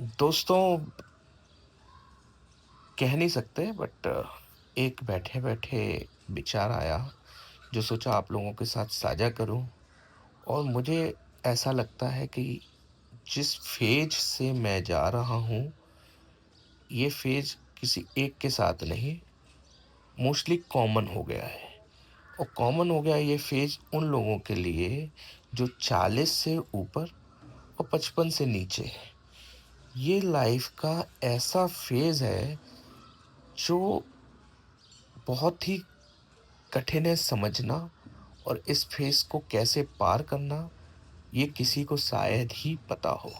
दोस्तों, कह नहीं सकते बट एक बैठे-बैठे विचार आया, जो सोचा आप लोगों के साथ साझा करूँ। और मुझे ऐसा लगता है कि जिस फ़ेज़ से मैं जा रहा हूँ, ये फ़ेज़ किसी एक के साथ नहीं, मोस्टली कॉमन हो गया है। और कॉमन हो गया ये फ़ेज़ उन लोगों के लिए, जो 40 से ऊपर और 55 से नीचे है। ये लाइफ़ का ऐसा फ़ेज़ है, जो बहुत ही कठिन है समझना। और इस फेस को कैसे पार करना, ये किसी को शायद ही पता हो,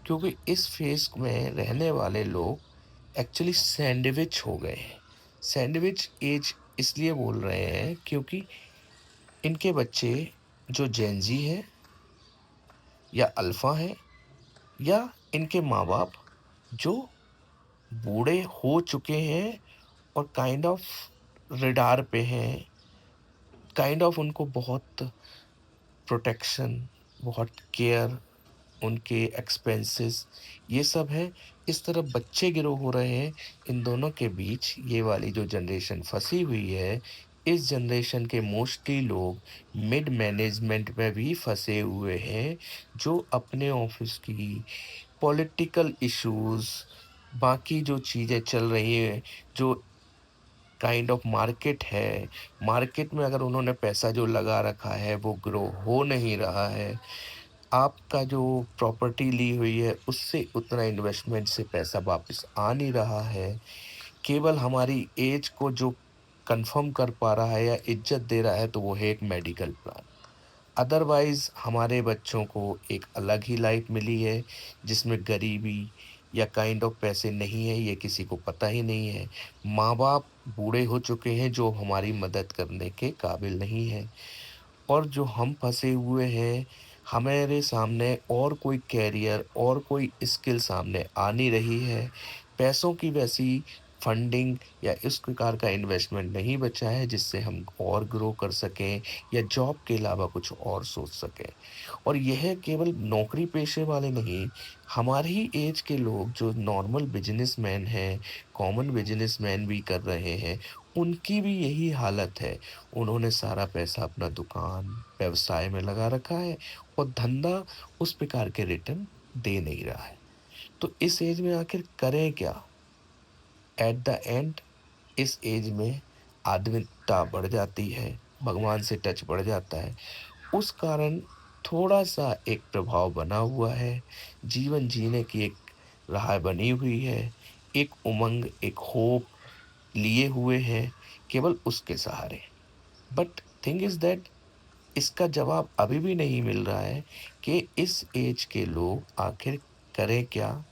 क्योंकि इस फेस में रहने वाले लोग एक्चुअली सैंडविच हो गए हैं। सैंडविच एज इसलिए बोल रहे हैं क्योंकि इनके बच्चे जो जेनजी है या अल्फा है, या इनके माँ बाप जो बूढ़े हो चुके हैं और काइंड ऑफ रडार पे हैं। काइंड ऑफ उनको बहुत प्रोटेक्शन, बहुत केयर, उनके एक्सपेंसेस, ये सब है। इस तरफ बच्चे गिरो हो रहे हैं। इन दोनों के बीच ये वाली जो जनरेशन फँसी हुई है, इस जनरेशन के मोस्टली लोग मिड मैनेजमेंट में भी फँसे हुए हैं, जो अपने ऑफ़िस की पॉलिटिकल इश्यूज़, बाकी जो चीज़ें चल रही हैं, जो काइंड ऑफ मार्केट है, मार्केट में अगर उन्होंने पैसा जो लगा रखा है, वो ग्रो हो नहीं रहा है। आपका जो प्रॉपर्टी ली हुई है, उससे उतना इन्वेस्टमेंट से पैसा वापस आ नहीं रहा है। केवल हमारी ऐज को जो कन्फर्म कर पा रहा है या इज़्ज़त दे रहा है, तो वो है एक मेडिकल प्लान। अदरवाइज़ हमारे बच्चों को एक अलग ही लाइफ़ मिली है, जिसमें गरीबी या काइंड ऑफ पैसे नहीं है, ये किसी को पता ही नहीं है। माँ-बाप बूढ़े हो चुके हैं, जो हमारी मदद करने के काबिल नहीं हैं। और जो हम फँसे हुए हैं, हमारे सामने और कोई कैरियर और कोई स्किल सामने आ नहीं रही है। पैसों की वैसी फंडिंग या इस प्रकार का इन्वेस्टमेंट नहीं बचा है, जिससे हम और ग्रो कर सकें या जॉब के अलावा कुछ और सोच सकें। और यह केवल नौकरी पेशे वाले नहीं, हमारी ही ऐज के लोग जो नॉर्मल बिज़नेसमैन हैं, कॉमन बिज़नेसमैन भी कर रहे हैं, उनकी भी यही हालत है। उन्होंने सारा पैसा अपना दुकान, व्यवसाय में लगा रखा है, और धंधा उस प्रकार के रिटर्न दे नहीं रहा है। तो इस एज में आखिर करें क्या? एट द एंड इस एज में आध्यात्मिकता बढ़ जाती है, भगवान से टच बढ़ जाता है। उस कारण थोड़ा-सा एक प्रभाव बना हुआ है, जीवन जीने की एक राह बनी हुई है, एक उमंग, एक होप लिए हुए हैं, केवल उसके सहारे। बट थिंग इज़ दैट इसका जवाब अभी भी नहीं मिल रहा है कि इस एज के लोग आखिर करें क्या?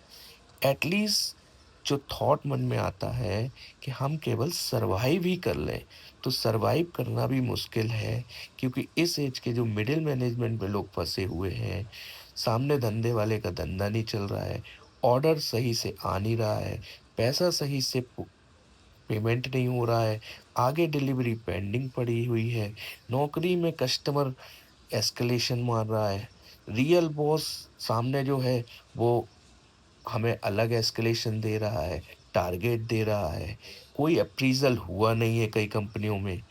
एटलीस्ट जो थॉट मन में आता है कि हम केवल सर्वाइव ही कर लें, तो सर्वाइव करना भी मुश्किल है, क्योंकि इस एज के जो मिडिल मैनेजमेंट में लोग फँसे हुए हैं, सामने धंधे वाले का धंधा नहीं चल रहा है, ऑर्डर सही से आ नहीं रहा है, पैसा सही से पेमेंट नहीं हो रहा है, आगे डिलीवरी पेंडिंग पड़ी हुई है, नौकरी में कस्टमर एस्केलेशन मार रहा है, रियल बॉस सामने जो है वो हमें अलग एस्केलेशन दे रहा है, टारगेट दे रहा है, कोई अप्रीज़ल हुआ नहीं है कई कंपनियों में,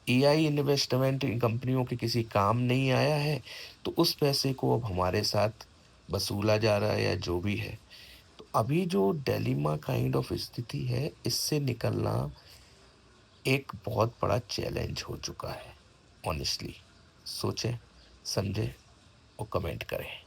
एआई इन्वेस्टमेंट इन कंपनियों के किसी काम नहीं आया है, तो उस पैसे को अब हमारे साथ वसूला जा रहा है या जो भी है। तो अभी जो डिलेमा काइंड ऑफ स्थिति है, इससे निकलना एक बहुत बड़ा चैलेंज हो चुका है, ऑनेस्टली। सोचें, समझें और कमेंट करें।